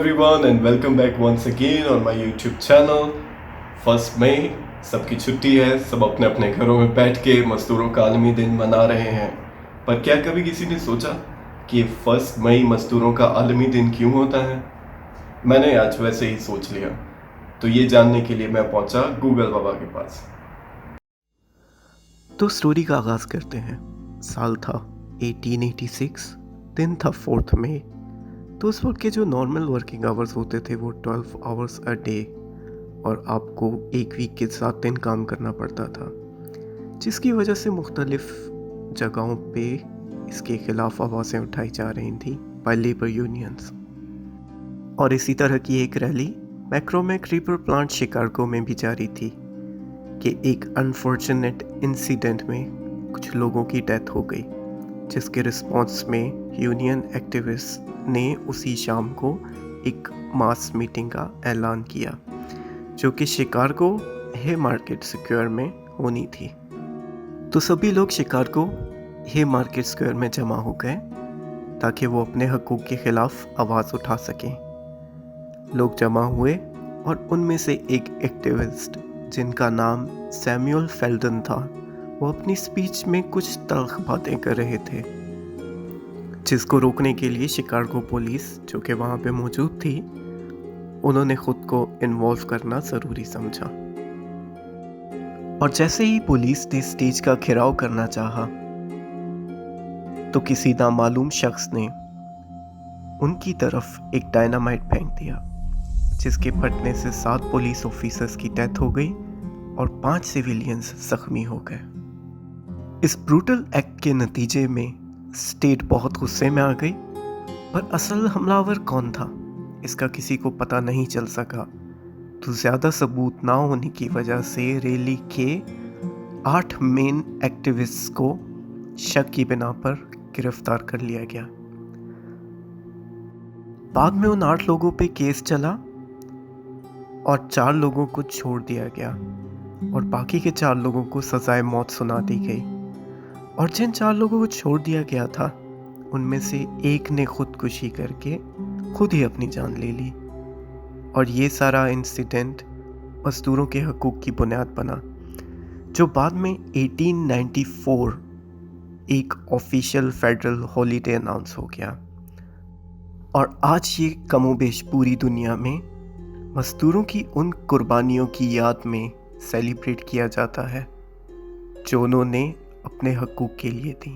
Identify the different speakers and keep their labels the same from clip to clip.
Speaker 1: everyone and welcome back once again on my YouTube channel. 1 मई सबकी छुट्टी है, सब अपने अपने घरों में बैठ के मजदूरों का आलमी दिन मना रहे हैं। पर क्या कभी किसी ने सोचा कि 1 मई मजदूरों का आलमी दिन क्यों होता है? मैंने आज वैसे ही सोच लिया, तो ये जानने के लिए मैं पहुंचा गूगल बाबा के पास।
Speaker 2: तो स्टोरी का आगाज़ करते हैं। साल था 1886, दिन था 4 मई। तो उस वक्त के जो नॉर्मल वर्किंग आवर्स होते थे वो 12 आवर्स अ डे, और आपको एक वीक के 7 दिन काम करना पड़ता था, जिसकी वजह से मुख्तलिफ जगहों पे इसके खिलाफ आवाज़ें उठाई जा रही थी बाय लेबर यूनियंस। और इसी तरह की एक रैली मैक्रोमैक रीपर प्लांट शिकागो में भी जारी थी कि एक अनफॉर्चुनेट इंसिडेंट में कुछ लोगों की डेथ हो गई, जिसके रिस्पॉन्स में यूनियन एक्टिविस्ट ने उसी शाम को एक मास मीटिंग का ऐलान किया, जो कि शिकागो हे मार्केट स्क्वायर में होनी थी। तो सभी लोग शिकागो हे मार्केट स्क्वायर में जमा हो गए ताकि वो अपने हकूक़ के ख़िलाफ़ आवाज़ उठा सकें। लोग जमा हुए और उनमें से एक एक्टिविस्ट जिनका नाम सैमुअल फेल्डन था, वो अपनी स्पीच में कुछ तल्ख़ बातें कर रहे थे, जिसको रोकने के लिए शिकागो पुलिस जो कि वहाँ पे मौजूद थी, उन्होंने ख़ुद को इन्वॉल्व करना ज़रूरी समझा। और जैसे ही पुलिस ने स्टेज का घेराव करना चाहा, तो किसी नामालूम शख्स ने उनकी तरफ एक डायनामाइट फेंक दिया, जिसके फटने से 7 पुलिस ऑफिसर्स की डेथ हो गई और 5 सिविलियंस जख्मी हो गए। इस ब्रूटल एक्ट के नतीजे में स्टेट बहुत गुस्से में आ गई, पर असल हमलावर कौन था इसका किसी को पता नहीं चल सका। तो ज़्यादा सबूत ना होने की वजह से रैली के 8 मेन एक्टिविस्ट्स को शक की बिना पर गिरफ्तार कर लिया गया। बाद में उन 8 लोगों पे केस चला और 4 लोगों को छोड़ दिया गया और बाकी के 4 लोगों को सजाए मौत सुना दी गई। और जिन 4 लोगों को छोड़ दिया गया था, उनमें से एक ने खुदकुशी करके खुद ही अपनी जान ले ली। और ये सारा इंसिडेंट मजदूरों के हकूक़ की बुनियाद बना, जो बाद में 1894 एक ऑफिशियल फेडरल हॉलीडे अनाउंस हो गया। और आज ये कमोबेश पूरी दुनिया में मजदूरों की उन कुर्बानियों की याद में सेलिब्रेट किया जाता है जो उन्होंने अपने हकूक़ के लिए दी।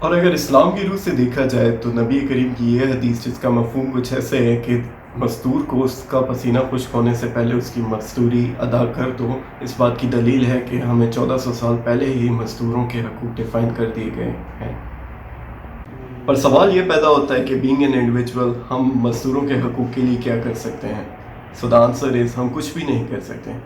Speaker 1: और अगर इस्लाम की रूह से देखा जाए तो नबी करीम की ये हदीस, जिसका मफहूम कुछ ऐसे है कि मजदूर को उसका पसीना खुश्क होने से पहले उसकी मजदूरी अदा कर दो, इस बात की दलील है कि हमें 1400 साल पहले ही मजदूरों के हकूक़ डिफ़ाइन कर दिए गए हैं। पर सवाल ये पैदा होता है कि बीइंग एन इंडिविजुअल हम मजदूरों के हकूक़ के लिए क्या कर सकते हैं? सो द आंसर इज़ हम कुछ भी नहीं कर सकते।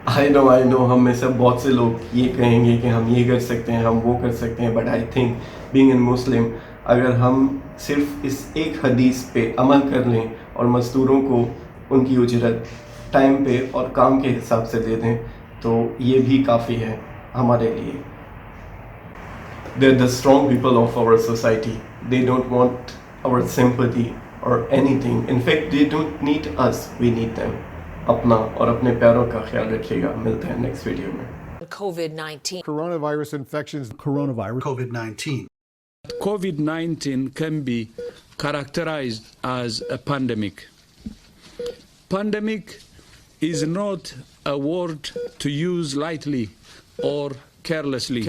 Speaker 1: आई नो हम में से बहुत से लोग ये कहेंगे कि हम ये कर सकते हैं, हम वो कर सकते हैं, but I think being an Muslim, अगर हम सिर्फ इस एक हदीस पे अमल कर लें और मज़दूरों को उनकी उजरत टाइम पे और काम के हिसाब से दे दें, तो ये भी काफ़ी है हमारे लिए। They're the strong people of our society. They don't want our sympathy or anything. In fact, they don't need us. We need them. अपना और अपने प्यारों का ख्याल रखिएगा। मिलते हैं नेक्स्ट वीडियो में।
Speaker 3: COVID-19.
Speaker 4: Coronavirus infections. Coronavirus.
Speaker 5: COVID-19.
Speaker 6: COVID-19 can be characterized as a pandemic. Pandemic is not a word to use lightly or carelessly.